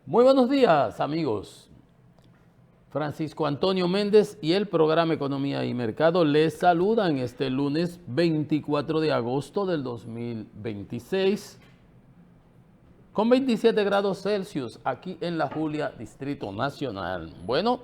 Muy buenos días, amigos. Francisco Antonio Méndez y el programa Economía y Mercado les saludan este lunes 24 de agosto del 2026 con 27 grados Celsius aquí en La Julia, Distrito Nacional. Bueno,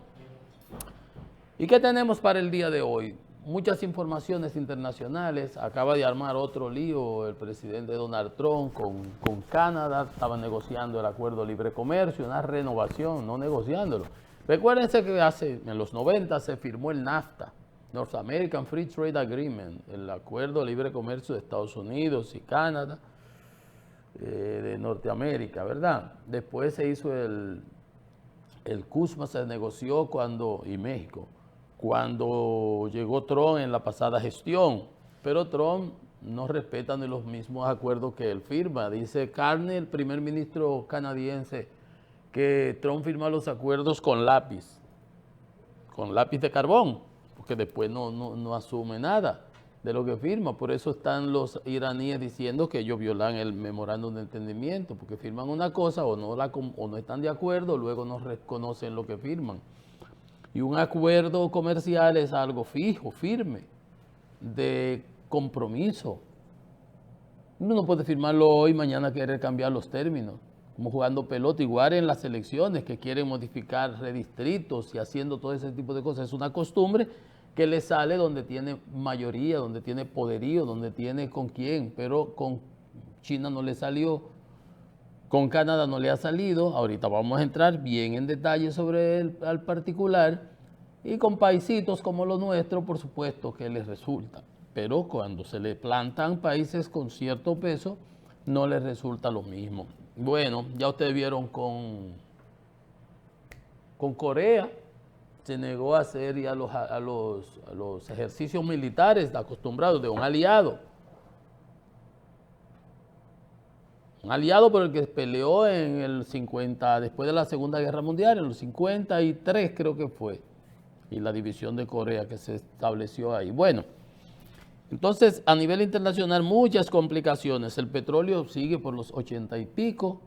¿y qué tenemos para el día de hoy? Muchas informaciones internacionales. Acaba de armar otro lío el presidente Donald Trump con Canadá. Estaban negociando el acuerdo de libre comercio, una renovación, no negociándolo. Recuérdense que en los 90 se firmó el NAFTA, North American Free Trade Agreement, el acuerdo de libre comercio de Estados Unidos y Canadá, de Norteamérica, ¿verdad? Después se hizo el CUSMA, se negoció y México, cuando llegó Trump en la pasada gestión, pero Trump no respeta ni los mismos acuerdos que él firma. Dice Carney, el primer ministro canadiense, que Trump firma los acuerdos con lápiz de carbón, porque después no asume nada de lo que firma. Por eso están los iraníes diciendo que ellos violan el memorándum de entendimiento, porque firman una cosa o no están de acuerdo, luego no reconocen lo que firman. Y un acuerdo comercial es algo fijo, firme, de compromiso. Uno no puede firmarlo hoy, mañana querer cambiar los términos, como jugando pelota, igual en las elecciones que quieren modificar redistritos y haciendo todo ese tipo de cosas. Es una costumbre que le sale donde tiene mayoría, donde tiene poderío, donde tiene con quién, pero con China no le salió, con Canadá no le ha salido. Ahorita vamos a entrar bien en detalle sobre el al particular, y con paisitos como los nuestros, por supuesto que les resulta, pero cuando se le plantan países con cierto peso, no les resulta lo mismo. Bueno, ya ustedes vieron con Corea, se negó a hacer ya a los ejercicios militares acostumbrados de un aliado. Un aliado por el que peleó en el 50, después de la Segunda Guerra Mundial, en los 53 creo que fue, y la división de Corea que se estableció ahí. Bueno, entonces a nivel internacional muchas complicaciones. El petróleo sigue por los 80 y pico,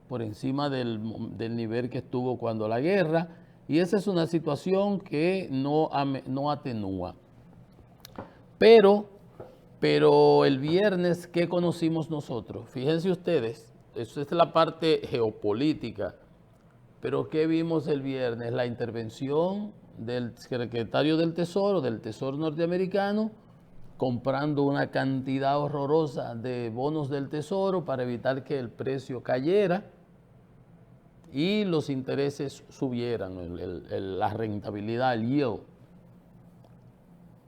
por encima del nivel que estuvo cuando la guerra, y esa es una situación que no atenúa. Pero el viernes, ¿qué conocimos nosotros? Fíjense ustedes, eso es la parte geopolítica, pero ¿qué vimos el viernes? La intervención del secretario del Tesoro norteamericano, comprando una cantidad horrorosa de bonos del Tesoro para evitar que el precio cayera y los intereses subieran, la rentabilidad, el yield.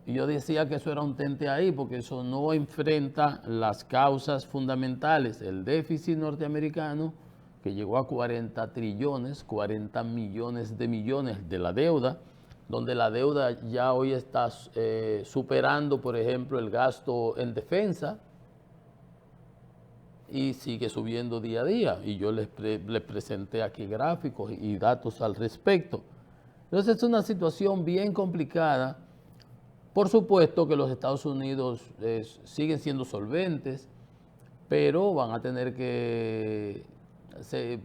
Y yo decía que eso era un tente ahí, porque eso no enfrenta las causas fundamentales. El déficit norteamericano, que llegó a 40 trillones, 40 millones de la deuda, donde la deuda ya hoy está superando, por ejemplo, el gasto en defensa, y sigue subiendo día a día. Y yo les presenté aquí gráficos y datos al respecto. Entonces es una situación bien complicada. Por supuesto que los Estados Unidos siguen siendo solventes, pero van a tener que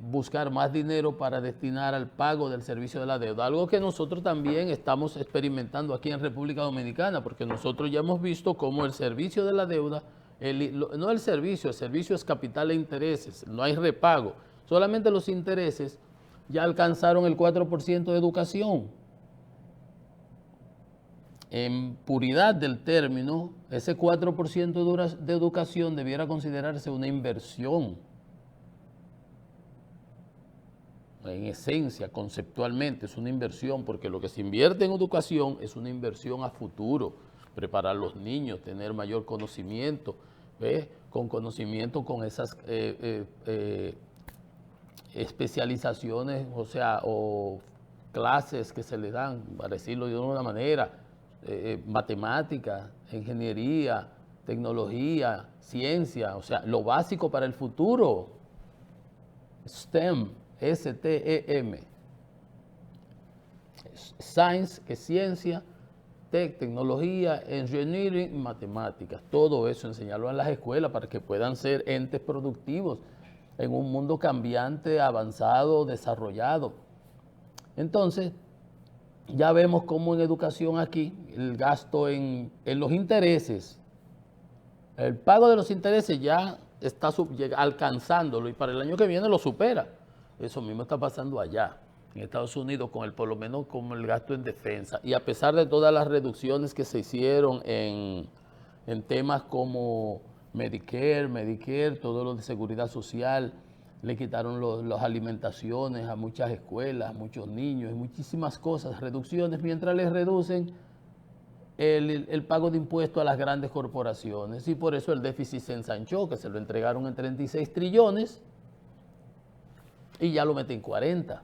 buscar más dinero para destinar al pago del servicio de la deuda, algo que nosotros también estamos experimentando aquí en República Dominicana, porque nosotros ya hemos visto cómo el servicio de la deuda, no el servicio es capital e intereses, no hay repago, solamente los intereses ya alcanzaron el 4% de educación. En puridad del término, ese 4% de educación debiera considerarse una inversión. En esencia, conceptualmente, es una inversión, porque lo que se invierte en educación es una inversión a futuro. Preparar a los niños, tener mayor conocimiento, ¿ves? Con conocimiento, con esas especializaciones, o clases que se le dan, para decirlo de una manera, matemática, ingeniería, tecnología, ciencia, o sea, lo básico para el futuro. STEM, S-T-E-M. Science, que es ciencia, tecnología, engineering, matemáticas. Todo eso enseñarlo en las escuelas para que puedan ser entes productivos en un mundo cambiante, avanzado, desarrollado. Entonces, ya vemos cómo en educación aquí, el gasto en los intereses, el pago de los intereses ya está alcanzándolo y para el año que viene lo supera. Eso mismo está pasando allá, en Estados Unidos, por lo menos con el gasto en defensa. Y a pesar de todas las reducciones que se hicieron en temas como Medicare, todo lo de seguridad social, le quitaron las alimentaciones a muchas escuelas, a muchos niños, y muchísimas cosas, reducciones, mientras les reducen el pago de impuestos a las grandes corporaciones. Y por eso el déficit se ensanchó, que se lo entregaron en 36 trillones y ya lo meten en 40.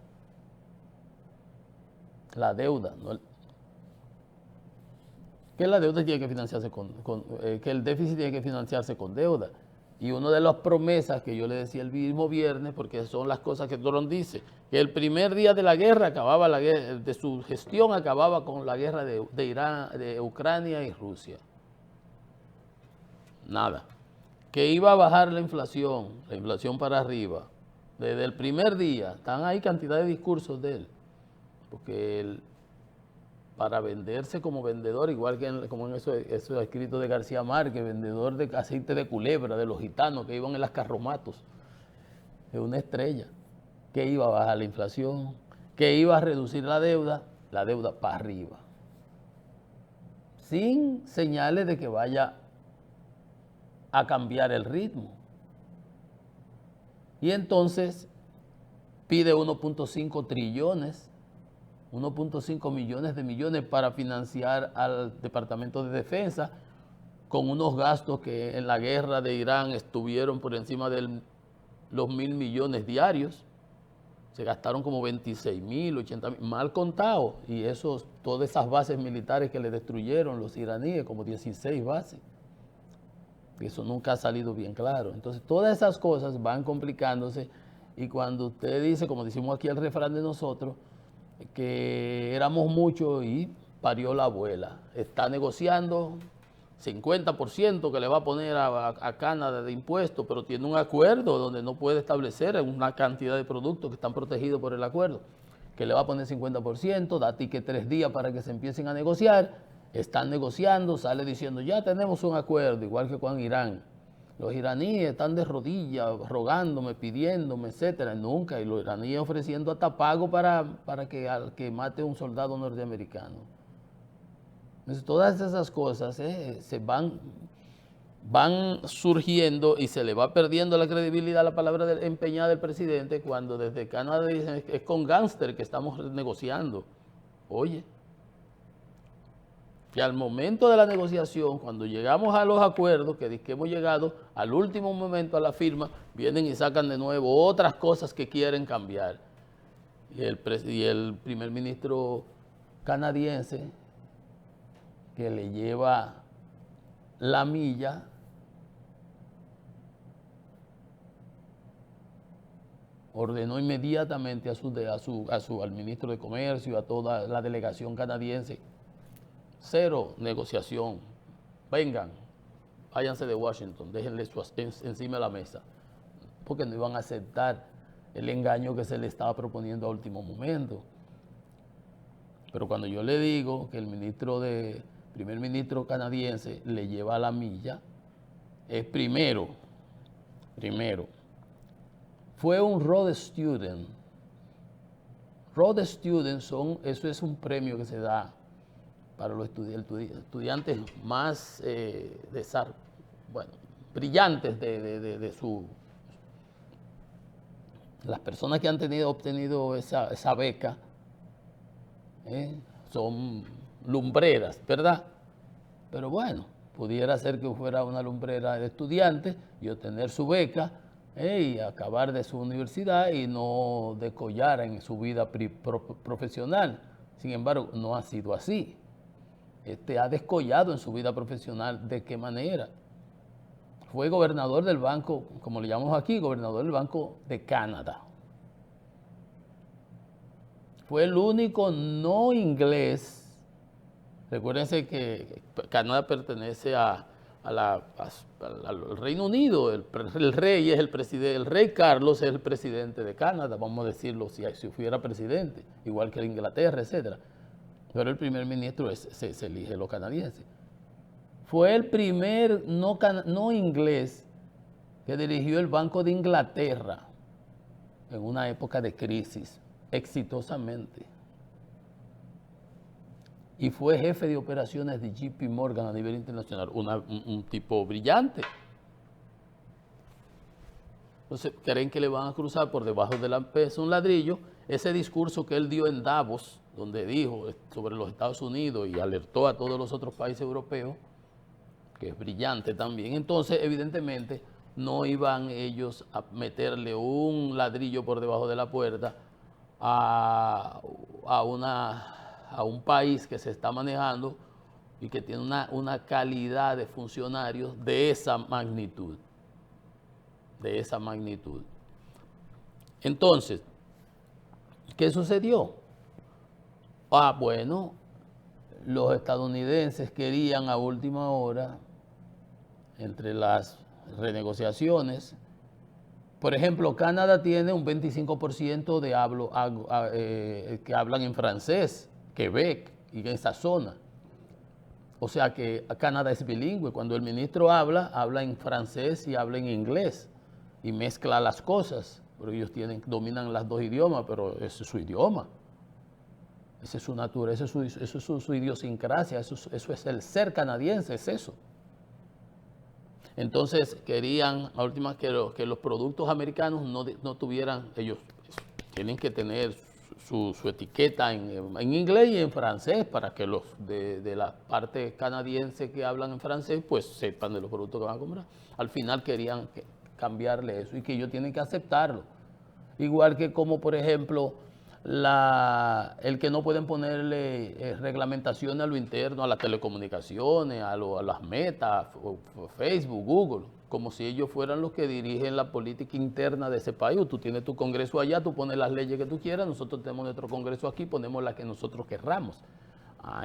La deuda, ¿no? Que la deuda tiene que financiarse que el déficit tiene que financiarse con deuda. Y una de las promesas que yo le decía el mismo viernes, porque son las cosas que Trump dice, que el primer día de la guerra acababa de su gestión acababa con la guerra de Irán, de Ucrania y Rusia. Nada. Que iba a bajar la inflación para arriba. Desde el primer día, están ahí cantidad de discursos de él, porque él, para venderse como vendedor, igual que como en eso escrito de García Márquez, vendedor de aceite de culebra, de los gitanos que iban en las carromatos, es una estrella, que iba a bajar la inflación, que iba a reducir la deuda para arriba, sin señales de que vaya a cambiar el ritmo. Y entonces pide 1.5 trillones 1.5 millones de millones para financiar al Departamento de Defensa, con unos gastos que en la guerra de Irán estuvieron por encima de los 1.000 millones diarios. Se gastaron como 26.000, 80.000, mal contado. Y todas esas bases militares que le destruyeron los iraníes, como 16 bases. Eso nunca ha salido bien claro. Entonces, todas esas cosas van complicándose. Y cuando usted dice, como decimos aquí el refrán de nosotros, que éramos muchos y parió la abuela. Está negociando 50% que le va a poner a Canadá de impuestos, pero tiene un acuerdo donde no puede establecer una cantidad de productos que están protegidos por el acuerdo, que le va a poner 50%, da ticket 3 días para que se empiecen a negociar, están negociando, sale diciendo ya tenemos un acuerdo, igual que con Irán. Los iraníes están de rodillas, rogándome, pidiéndome, etcétera, nunca. Y los iraníes ofreciendo hasta pago para que mate un soldado norteamericano. Entonces, todas esas cosas se van surgiendo y se le va perdiendo la credibilidad a la palabra empeñada del presidente cuando desde Canadá dicen es con gángster que estamos negociando. Oye, que al momento de la negociación, cuando llegamos a los acuerdos, que hemos llegado al último momento a la firma, vienen y sacan de nuevo otras cosas que quieren cambiar. Y el primer ministro canadiense, que le lleva la milla, ordenó inmediatamente al ministro de Comercio y a toda la delegación canadiense: cero negociación, vengan, váyanse de Washington, déjenle encima de la mesa, porque no iban a aceptar el engaño que se le estaba proponiendo a último momento. Pero cuando yo le digo que el primer ministro canadiense le lleva la milla, es primero, fue un Rhodes Student. Rhodes Student eso es un premio que se da para los estudiantes más brillantes las personas que han obtenido esa beca, son lumbreras, ¿verdad? Pero bueno, pudiera ser que fuera una lumbrera de estudiantes y obtener su beca y acabar de su universidad y no descollar en su vida profesional. Sin embargo, no ha sido así. Ha descollado en su vida profesional. ¿De qué manera? Fue gobernador del banco, como le llamamos aquí, gobernador del Banco de Canadá. Fue el único no inglés. Recuérdense que Canadá pertenece a al Reino Unido. El rey es el presidente, el rey Carlos es el presidente de Canadá, vamos a decirlo, si fuera presidente, igual que en Inglaterra, etcétera. Pero el primer ministro se elige los canadienses. Fue el primer no inglés que dirigió el Banco de Inglaterra en una época de crisis, exitosamente. Y fue jefe de operaciones de JP Morgan a nivel internacional, un tipo brillante. Entonces, creen que le van a cruzar por debajo de la mesa un ladrillo. Ese discurso que él dio en Davos, donde dijo sobre los Estados Unidos y alertó a todos los otros países europeos, que es brillante también. Entonces, evidentemente, no iban ellos a meterle un ladrillo por debajo de la puerta a un país que se está manejando y que tiene una calidad de funcionarios de esa magnitud. De esa magnitud. Entonces, ¿qué sucedió? Bueno, los estadounidenses querían a última hora, entre las renegociaciones, por ejemplo, Canadá tiene un 25% de que hablan en francés, Quebec y en esa zona. O sea que Canadá es bilingüe. Cuando el ministro habla en francés y habla en inglés y mezcla las cosas, porque ellos dominan los dos idiomas, pero ese es su idioma. Esa es su naturaleza, eso es su idiosincrasia, eso es el ser canadiense, es eso. Entonces querían, a última, que los productos americanos no tuvieran, ellos tienen que tener su etiqueta en inglés y en francés para que los de la parte canadiense que hablan en francés pues sepan de los productos que van a comprar. Al final querían cambiarle eso y que ellos tienen que aceptarlo. Igual que como por ejemplo el que no pueden ponerle reglamentación a lo interno, a las telecomunicaciones, a las metas, Facebook, Google, como si ellos fueran los que dirigen la política interna de ese país. Tú tienes tu congreso allá, tú pones las leyes que tú quieras, nosotros tenemos nuestro congreso aquí, ponemos las que nosotros querramos.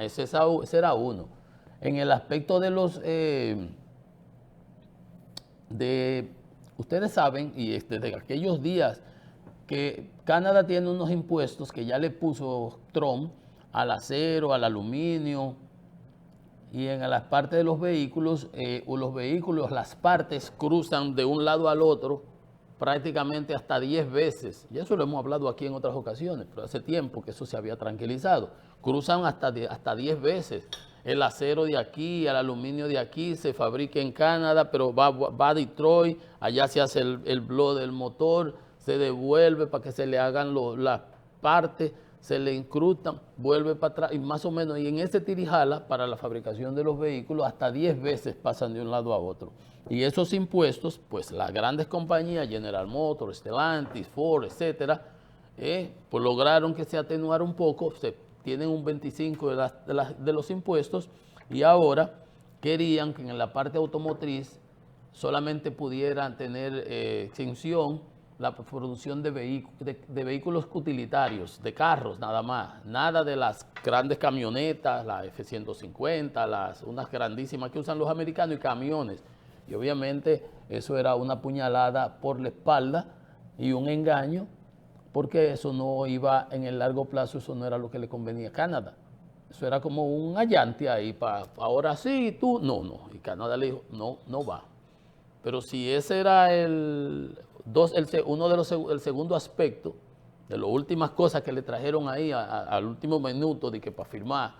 Ese era uno. En el aspecto de ustedes saben, y desde aquellos días, que Canadá tiene unos impuestos que ya le puso Trump al acero, al aluminio, y en las partes de los vehículos, las partes cruzan de un lado al otro prácticamente hasta 10 veces. Y eso lo hemos hablado aquí en otras ocasiones, pero hace tiempo que eso se había tranquilizado. Cruzan hasta 10 veces. El acero de aquí, el aluminio de aquí se fabrica en Canadá, pero va a Detroit, allá se hace el blow del motor, se devuelve para que se le hagan las partes, se le incrustan, vuelve para atrás y más o menos, y en ese tirijala para la fabricación de los vehículos hasta 10 veces pasan de un lado a otro. Y esos impuestos, pues las grandes compañías, General Motors, Stellantis, Ford, etcétera, pues lograron que se atenuara un poco, se tienen un 25% de los impuestos y ahora querían que en la parte automotriz solamente pudieran tener exención la producción de vehículos utilitarios, de carros nada más, nada de las grandes camionetas, la F-150, unas grandísimas que usan los americanos y camiones. Y obviamente eso era una puñalada por la espalda y un engaño, porque eso no iba en el largo plazo, eso no era lo que le convenía a Canadá. Eso era como un allante ahí, para ahora sí, tú, no. Y Canadá le dijo, no va. Pero si ese era el segundo aspecto, de las últimas cosas que le trajeron ahí al último minuto de que para firmar,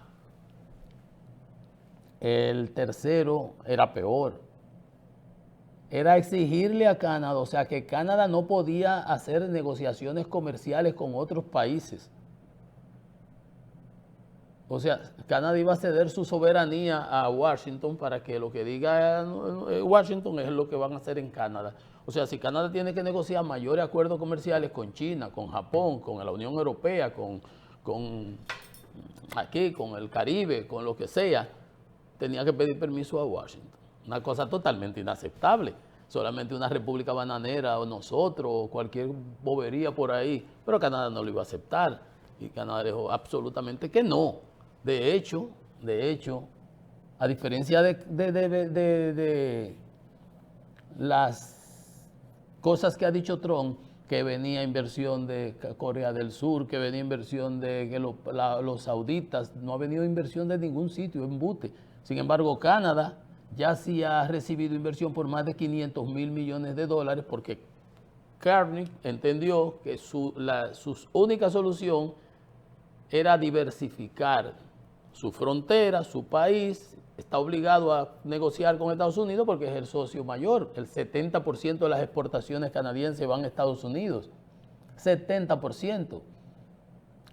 el tercero era peor. Era exigirle a Canadá, o sea que Canadá no podía hacer negociaciones comerciales con otros países. O sea, Canadá iba a ceder su soberanía a Washington para que lo que diga Washington es lo que van a hacer en Canadá. O sea, si Canadá tiene que negociar mayores acuerdos comerciales con China, con Japón, con la Unión Europea, con el Caribe, con lo que sea, tenía que pedir permiso a Washington. Una cosa totalmente inaceptable. Solamente una república bananera o nosotros o cualquier bobería por ahí. Pero Canadá no lo iba a aceptar. Y Canadá dijo absolutamente que no. De hecho, A diferencia de las cosas que ha dicho Trump, que venía inversión de Corea del Sur, que venía inversión de que los sauditas, no ha venido inversión de ningún sitio, embute. Sin embargo, Canadá ya sí ha recibido inversión por más de 500 mil millones de dólares porque Carney entendió que su única solución era diversificar su frontera, su país. Está obligado a negociar con Estados Unidos porque es el socio mayor. El 70% de las exportaciones canadienses van a Estados Unidos. 70%.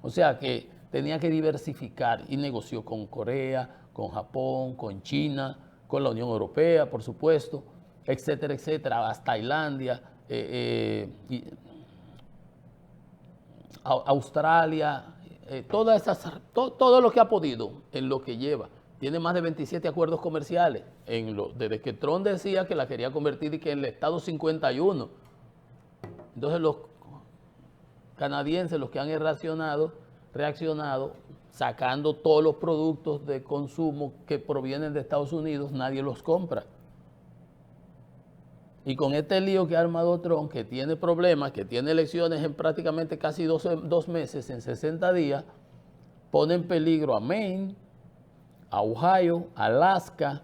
O sea que tenía que diversificar y negoció con Corea, con Japón, con China, con la Unión Europea, por supuesto, etcétera, etcétera, hasta Tailandia, Australia, todo lo que ha podido en lo que lleva. Tiene más de 27 acuerdos comerciales. Desde que Trump decía que la quería convertir y que en el estado 51. Entonces los canadienses, los que han reaccionado, sacando todos los productos de consumo que provienen de Estados Unidos, nadie los compra. Y con este lío que ha armado Trump, que tiene problemas, que tiene elecciones en prácticamente casi 2 meses, en 60 días, pone en peligro a Maine, a Ohio, Alaska,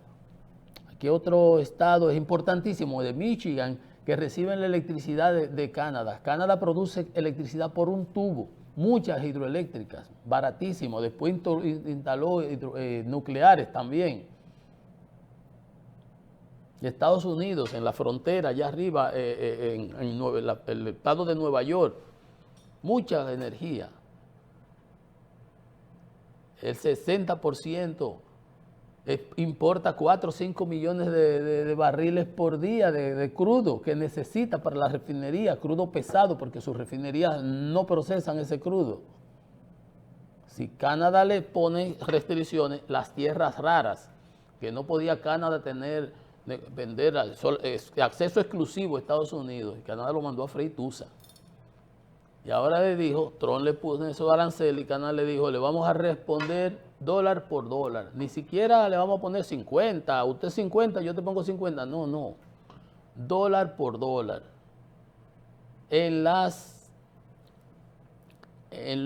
¿qué otro estado es importantísimo? De Michigan, que reciben la electricidad de Canadá. Canadá produce electricidad por un tubo, muchas hidroeléctricas, baratísimo. Después instaló nucleares también. Y Estados Unidos, en la frontera, allá arriba, en el estado de Nueva York, mucha energía. El 60% importa 4 o 5 millones de barriles por día de crudo que necesita para la refinería, crudo pesado, porque sus refinerías no procesan ese crudo. Si Canadá le pone restricciones, las tierras raras, que no podía Canadá vender acceso exclusivo a Estados Unidos, y Canadá lo mandó a freír tusa. Y ahora le dijo, Trump le puso esos aranceles y Canadá le dijo, le vamos a responder dólar por dólar. Ni siquiera le vamos a poner 50, usted 50, yo te pongo 50. No. Dólar por dólar. En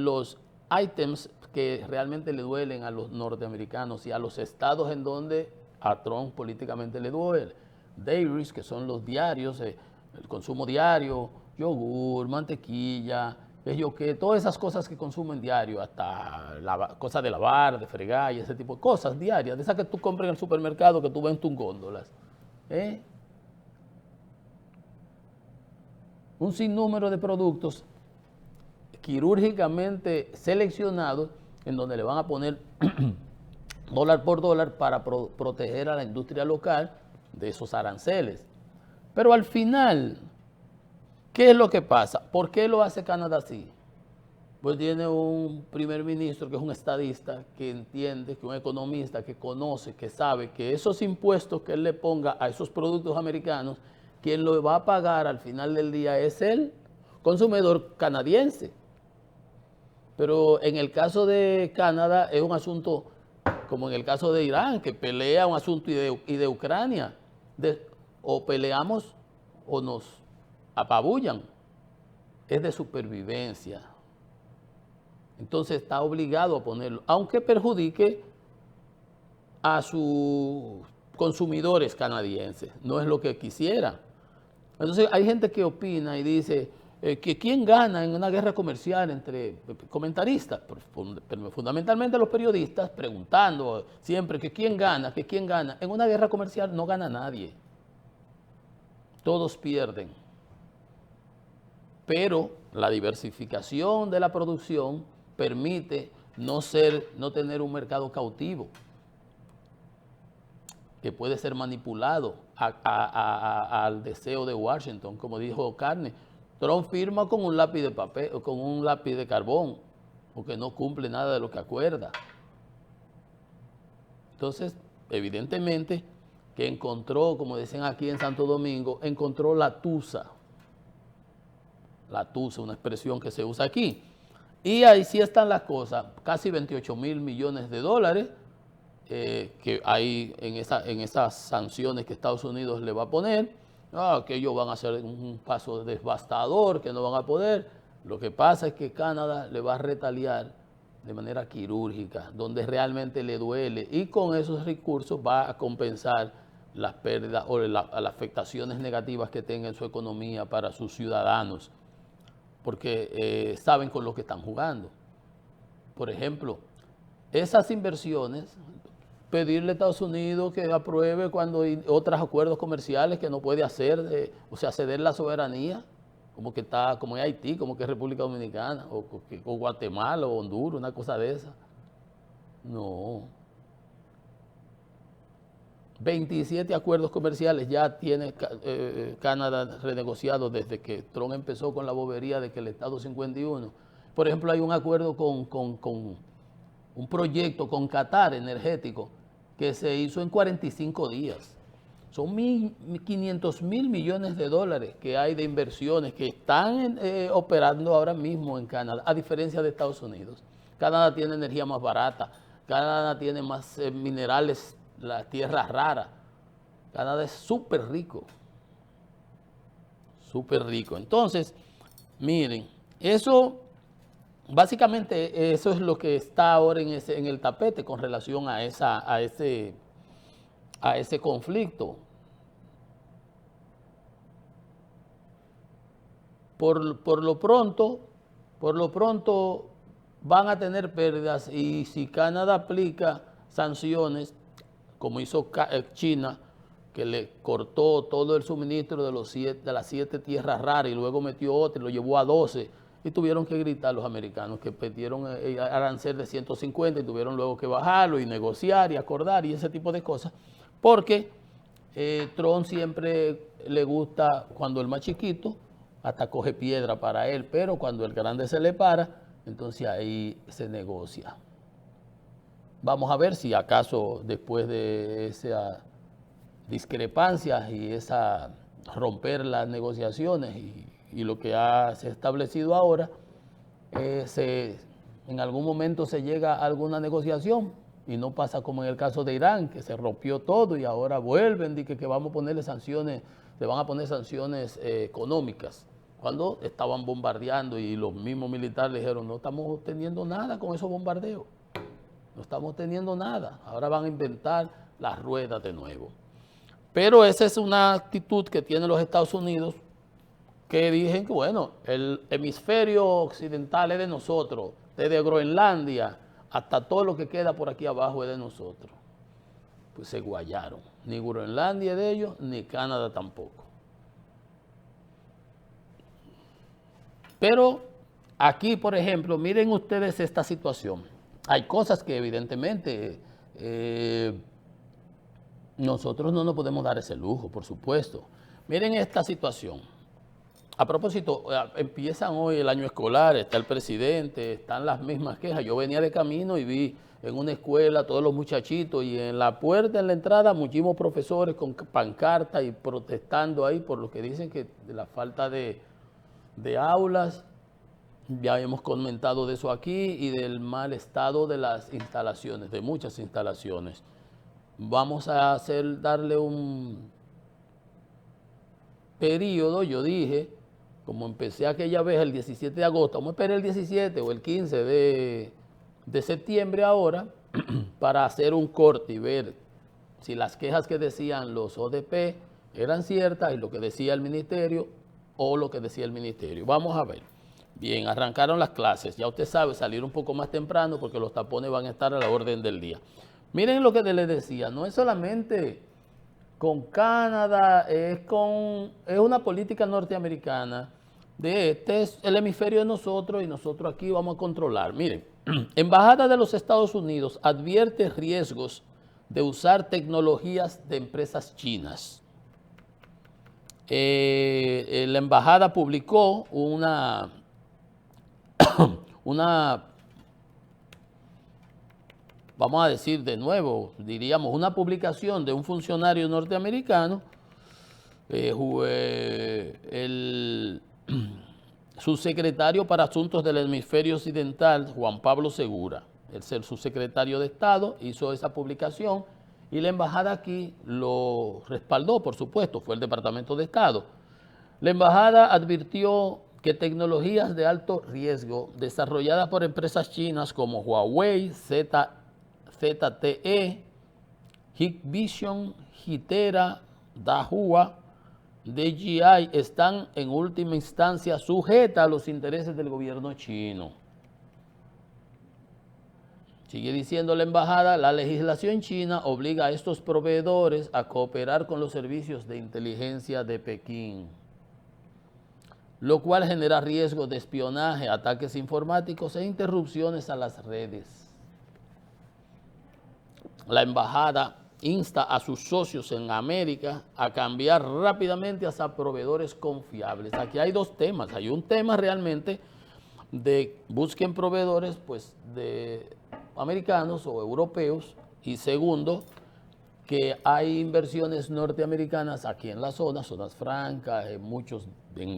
los ítems que realmente le duelen a los norteamericanos y a los estados en donde a Trump políticamente le duele. Dairies, que son los diarios, el consumo diario, yogur, mantequilla, todas esas cosas que consumen diario, hasta cosas de lavar, de fregar y ese tipo de cosas diarias, de esas que tú compras en el supermercado que tú ves en tus góndolas. Un sinnúmero de productos quirúrgicamente seleccionados en donde le van a poner dólar por dólar para proteger a la industria local de esos aranceles. Pero al final, ¿qué es lo que pasa? ¿Por qué lo hace Canadá así? Pues tiene un primer ministro que es un estadista, que entiende, que un economista que conoce, que sabe que esos impuestos que él le ponga a esos productos americanos, quien lo va a pagar al final del día es el consumidor canadiense. Pero en el caso de Canadá es un asunto como en el caso de Irán, que pelea un asunto y de Ucrania. O peleamos o nos apabullan. Es de supervivencia. Entonces está obligado a ponerlo, aunque perjudique a sus consumidores canadienses. No es lo que quisiera. Entonces hay gente que opina y dice que quién gana en una guerra comercial entre comentaristas, fundamentalmente los periodistas, preguntando siempre que quién gana. En una guerra comercial no gana nadie. Todos pierden. Pero la diversificación de la producción permite no tener un mercado cautivo que puede ser manipulado al deseo de Washington, como dijo Carney. Trump firma con un lápiz de papel, con un lápiz de carbón, porque no cumple nada de lo que acuerda. Entonces, evidentemente, que encontró, como dicen aquí en Santo Domingo, encontró la tusa. La tusa, una expresión que se usa aquí. Y ahí sí están las cosas, casi 28 mil millones de dólares que hay en esas sanciones que Estados Unidos le va a poner, que ellos van a hacer un paso devastador, que no van a poder. Lo que pasa es que Canadá le va a retaliar de manera quirúrgica, donde realmente le duele, y con esos recursos va a compensar las pérdidas o las afectaciones negativas que tenga en su economía para sus ciudadanos, porque saben con lo que están jugando. Por ejemplo, esas inversiones, pedirle a Estados Unidos que apruebe cuando hay otros acuerdos comerciales que no puede hacer, o sea, ceder la soberanía, como que está, como en Haití, como que es República Dominicana, o Guatemala, o Honduras, una cosa de esa. No. 27 acuerdos comerciales ya tiene Canadá renegociado desde que Trump empezó con la bobería de que el Estado 51. Por ejemplo, hay un acuerdo con un proyecto con Qatar energético que se hizo en 45 días. Son 500 mil millones de dólares que hay de inversiones que están operando ahora mismo en Canadá, a diferencia de Estados Unidos. Canadá tiene energía más barata, Canadá tiene más minerales, las tierras raras. Canadá es súper rico, súper rico. Entonces, miren, eso, básicamente eso es lo que está ahora en el tapete con relación a ese conflicto. Por lo pronto van a tener pérdidas, y si Canadá aplica sanciones, como hizo China, que le cortó todo el suministro de las 7 tierras raras y luego metió otra y lo llevó a 12, y tuvieron que gritar los americanos que pidieron arancel de 150 y tuvieron luego que bajarlo y negociar y acordar y ese tipo de cosas, porque Trump siempre le gusta, cuando el más chiquito, hasta coge piedra para él, pero cuando el grande se le para, entonces ahí se negocia. Vamos a ver si acaso después de esa discrepancias y esa romper las negociaciones y lo que se ha establecido ahora, en algún momento se llega a alguna negociación y no pasa como en el caso de Irán, que se rompió todo y ahora vuelven y que vamos a ponerle sanciones, le van a poner sanciones económicas, cuando estaban bombardeando y los mismos militares dijeron, no estamos teniendo nada con esos bombardeos, no estamos teniendo nada, ahora van a inventar las ruedas de nuevo. Pero esa es una actitud que tienen los Estados Unidos, que dicen que, bueno, el hemisferio occidental es de nosotros, desde Groenlandia hasta todo lo que queda por aquí abajo es de nosotros. Pues se guayaron. Ni Groenlandia es de ellos, ni Canadá tampoco. Pero aquí, por ejemplo, miren ustedes esta situación. Hay cosas que evidentemente nosotros no nos podemos dar ese lujo, por supuesto. Miren esta situación. A propósito, empiezan hoy el año escolar, está el presidente, están las mismas quejas. Yo venía de camino y vi en una escuela todos los muchachitos y en la puerta, en la entrada, muchísimos profesores con pancartas y protestando ahí por lo que dicen que de la falta de aulas. Ya hemos comentado de eso aquí y del mal estado de las instalaciones, de muchas instalaciones. Vamos a darle un periodo, yo dije, como empecé aquella vez el 17 de agosto, vamos a esperar el 17 o el 15 de septiembre ahora para hacer un corte y ver si las quejas que decían los ODP eran ciertas y lo que decía el ministerio o lo que decía el ministerio. Vamos a ver. Bien, arrancaron las clases. Ya usted sabe, salir un poco más temprano porque los tapones van a estar a la orden del día. Miren lo que les decía, no es solamente con Canadá, es una política norteamericana de este es el hemisferio de nosotros y nosotros aquí vamos a controlar. Miren, Embajada de los Estados Unidos advierte riesgos de usar tecnologías de empresas chinas. La embajada publicó vamos a decir de nuevo, diríamos, una publicación de un funcionario norteamericano, su secretario para Asuntos del Hemisferio Occidental, Juan Pablo Segura. el ser subsecretario de Estado, hizo esa publicación y la embajada aquí lo respaldó, por supuesto, fue el Departamento de Estado. La embajada advirtió que tecnologías de alto riesgo desarrolladas por empresas chinas como Huawei, ZTE, Hikvision, Hitera, Dahua, DJI están en última instancia sujetas a los intereses del gobierno chino. Sigue diciendo la embajada, la legislación china obliga a estos proveedores a cooperar con los servicios de inteligencia de Pekín, lo cual genera riesgos de espionaje, ataques informáticos e interrupciones a las redes. La embajada insta a sus socios en América a cambiar rápidamente hacia proveedores confiables. Aquí hay dos temas. Hay un tema realmente de busquen proveedores pues, de americanos o europeos, y segundo, que hay inversiones norteamericanas aquí en la zona, zonas francas, en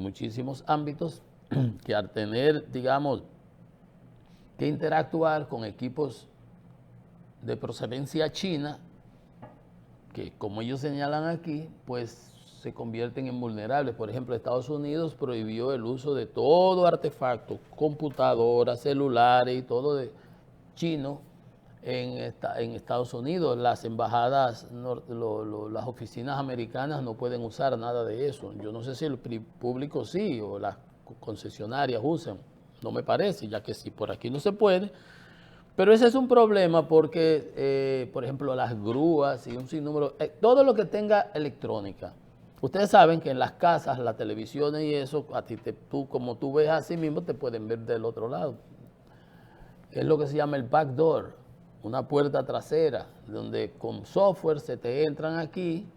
muchísimos ámbitos, que al tener, digamos, que interactuar con equipos de procedencia china, que como ellos señalan aquí, pues se convierten en vulnerables. Por ejemplo, Estados Unidos prohibió el uso de todo artefacto, computadoras, celulares y todo de chino en Estados Unidos. Las embajadas, las oficinas americanas no pueden usar nada de eso. Yo no sé si el público sí o las concesionarias usan, no me parece, ya que si por aquí no se puede. Pero ese es un problema porque, por ejemplo, las grúas y un sinnúmero, todo lo que tenga electrónica. Ustedes saben que en las casas, las televisiones y eso, como tú ves así mismo, te pueden ver del otro lado. Es lo que se llama el backdoor, una puerta trasera, donde con software se te entran aquí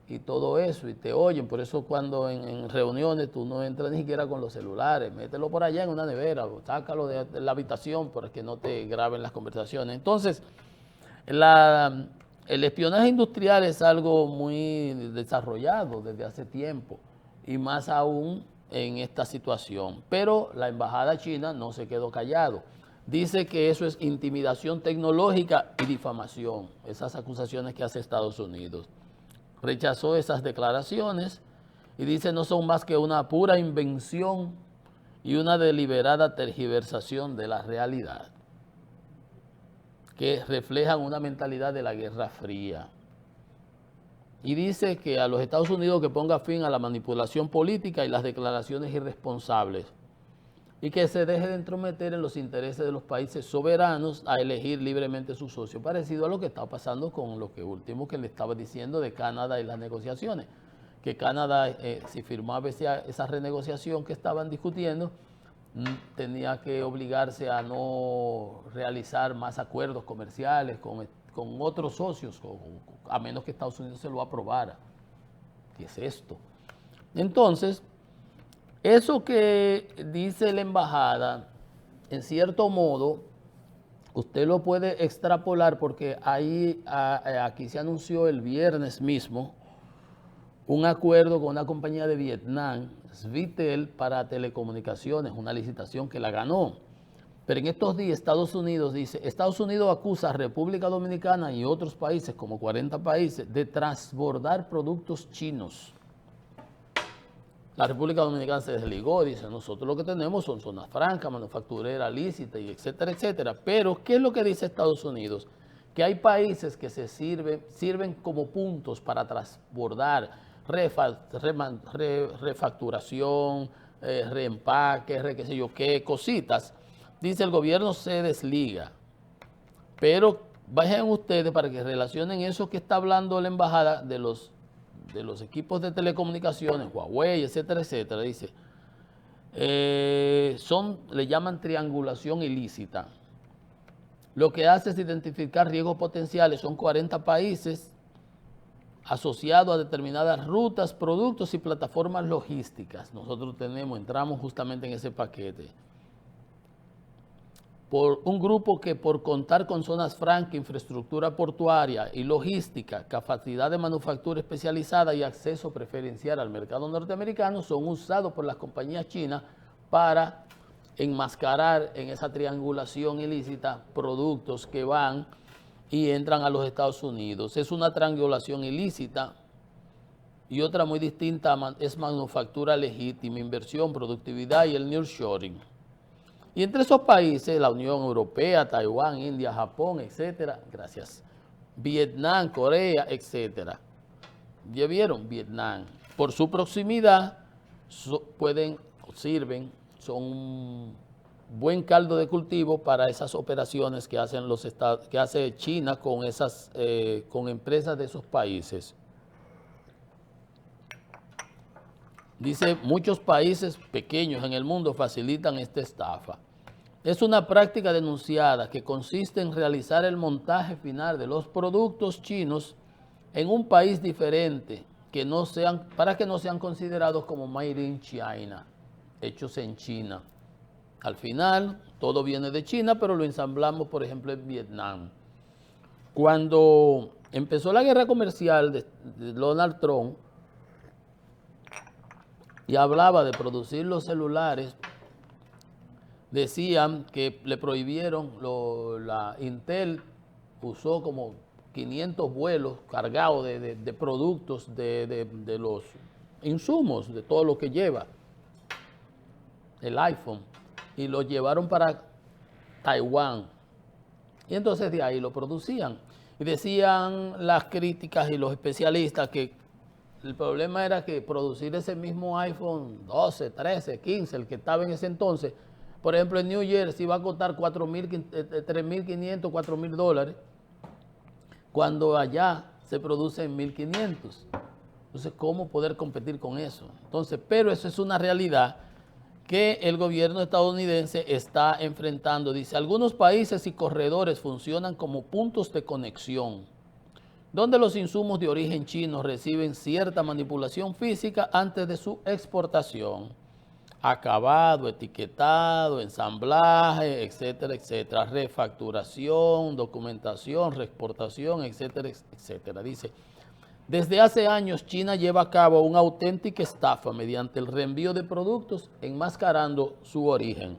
y todo eso, y te oyen. Por eso cuando en reuniones tú no entras ni siquiera con los celulares, mételo por allá en una nevera, o sácalo de la habitación para que no te graben las conversaciones. Entonces, el espionaje industrial es algo muy desarrollado desde hace tiempo, y más aún en esta situación. Pero la embajada china no se quedó callado. Dice que eso es intimidación tecnológica y difamación, esas acusaciones que hace Estados Unidos. Rechazó esas declaraciones y dice no son más que una pura invención y una deliberada tergiversación de la realidad, que reflejan una mentalidad de la Guerra Fría. Y dice que a los Estados Unidos que ponga fin a la manipulación política y las declaraciones irresponsables, y que se deje de entrometer en los intereses de los países soberanos a elegir libremente su socio, parecido a lo que está pasando con lo que último que le estaba diciendo de Canadá y las negociaciones, que Canadá, si firmaba esa renegociación que estaban discutiendo, tenía que obligarse a no realizar más acuerdos comerciales con otros socios, a menos que Estados Unidos se lo aprobara. ¿Qué es esto? Entonces, eso que dice la embajada, en cierto modo, usted lo puede extrapolar porque aquí se anunció el viernes mismo un acuerdo con una compañía de Vietnam, Svitel, para telecomunicaciones, una licitación que la ganó. Pero en estos días Estados Unidos dice, Estados Unidos acusa a República Dominicana y otros países, como 40 países, de transbordar productos chinos. La República Dominicana se desligó, dice, nosotros lo que tenemos son zonas francas, manufacturera lícita, y etcétera, etcétera. Pero, ¿qué es lo que dice Estados Unidos? Que hay países que se sirven como puntos para transbordar refacturación, reempaque, qué sé yo qué, cositas. Dice, el gobierno se desliga. Pero vayan ustedes para que relacionen eso que está hablando la embajada de los equipos de telecomunicaciones, Huawei, etcétera, etcétera, dice, le llaman triangulación ilícita. Lo que hace es identificar riesgos potenciales, son 40 países asociados a determinadas rutas, productos y plataformas logísticas. Nosotros entramos justamente en ese paquete. Por un grupo que por contar con zonas francas, infraestructura portuaria y logística, capacidad de manufactura especializada y acceso preferencial al mercado norteamericano son usados por las compañías chinas para enmascarar en esa triangulación ilícita productos que van y entran a los Estados Unidos. Es una triangulación ilícita y otra muy distinta es manufactura legítima, inversión, productividad y el nearshoring. Y entre esos países, la Unión Europea, Taiwán, India, Japón, etcétera, gracias, Vietnam, Corea, etcétera. ¿Ya vieron? Vietnam, por su proximidad, sirven, son un buen caldo de cultivo para esas operaciones que hacen que hace China con con empresas de esos países. Dice, muchos países pequeños en el mundo facilitan esta estafa. Es una práctica denunciada que consiste en realizar el montaje final de los productos chinos en un país diferente para que no sean considerados como Made in China, hechos en China. Al final, todo viene de China, pero lo ensamblamos, por ejemplo, en Vietnam. Cuando empezó la guerra comercial de Donald Trump y hablaba de producir los celulares, decían que le prohibieron, la Intel usó como 500 vuelos cargados de productos, de los insumos, de todo lo que lleva el iPhone, y lo llevaron para Taiwán. Y entonces de ahí lo producían. Y decían las críticas y los especialistas que el problema era que producir ese mismo iPhone 12, 13, 15, el que estaba en ese entonces, por ejemplo, en New Jersey va a costar $3.500, $4.000, cuando allá se produce en 1.500. Entonces, ¿cómo poder competir con eso? Entonces, pero eso es una realidad que el gobierno estadounidense está enfrentando. Dice, algunos países y corredores funcionan como puntos de conexión, donde los insumos de origen chino reciben cierta manipulación física antes de su exportación. Acabado, etiquetado, ensamblaje, etcétera, etcétera, refacturación, documentación, reexportación, etcétera, etcétera. Dice, desde hace años China lleva a cabo una auténtica estafa mediante el reenvío de productos enmascarando su origen.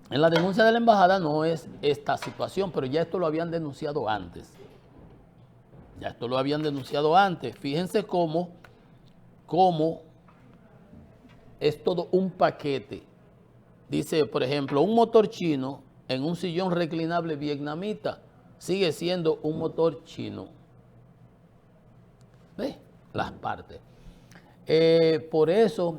En la denuncia de la embajada no es esta situación, pero ya esto lo habían denunciado antes. Fíjense cómo es todo un paquete. Dice, por ejemplo, un motor chino en un sillón reclinable vietnamita sigue siendo un motor chino. ¿Ves? Las partes. Por eso,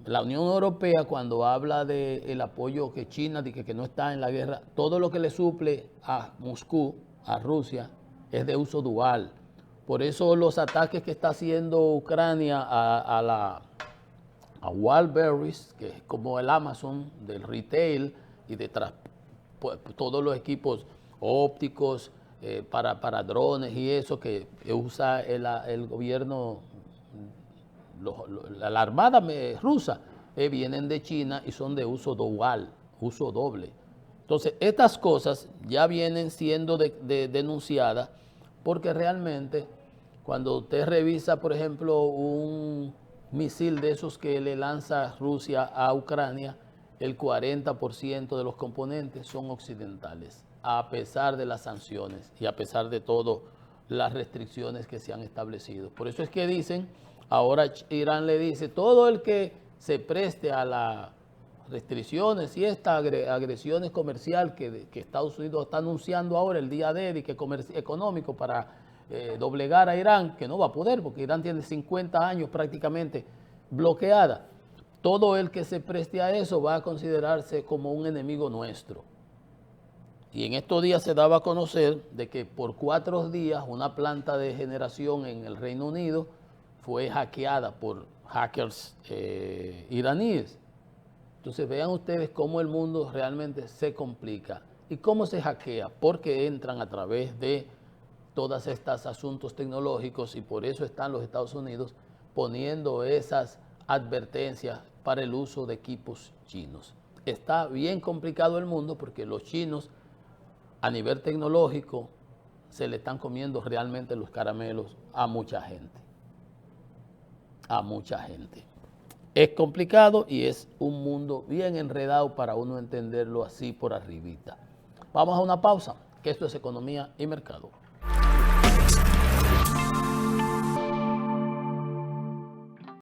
la Unión Europea, cuando habla del apoyo que China, de que no está en la guerra, todo lo que le suple a Moscú, a Rusia, es de uso dual. Por eso los ataques que está haciendo Ucrania a Wildberries, que es como el Amazon del retail y de todos los equipos ópticos para drones y eso que usa el gobierno, la Armada rusa, vienen de China y son de uso dual, uso doble. Entonces, estas cosas ya vienen siendo denunciadas porque realmente cuando usted revisa, por ejemplo, un misil de esos que le lanza Rusia a Ucrania, el 40% de los componentes son occidentales, a pesar de las sanciones y a pesar de todas las restricciones que se han establecido. Por eso es que dicen, ahora Irán le dice, todo el que se preste a las restricciones y estas agresiones comerciales que Estados Unidos está anunciando ahora, el día de que económico para doblegar a Irán, que no va a poder porque Irán tiene 50 años prácticamente bloqueada. Todo el que se preste a eso va a considerarse como un enemigo nuestro. Y en estos días se daba a conocer de que por 4 días una planta de generación en el Reino Unido fue hackeada por hackers iraníes. Entonces vean ustedes cómo el mundo realmente se complica. ¿Y cómo se hackea? Porque entran a través de todos estos asuntos tecnológicos y por eso están los Estados Unidos poniendo esas advertencias para el uso de equipos chinos. Está bien complicado el mundo porque los chinos a nivel tecnológico se le están comiendo realmente los caramelos a mucha gente. A mucha gente. es complicado y es un mundo bien enredado para uno entenderlo así por arribita. Vamos a una pausa, que esto es Economía y Mercado.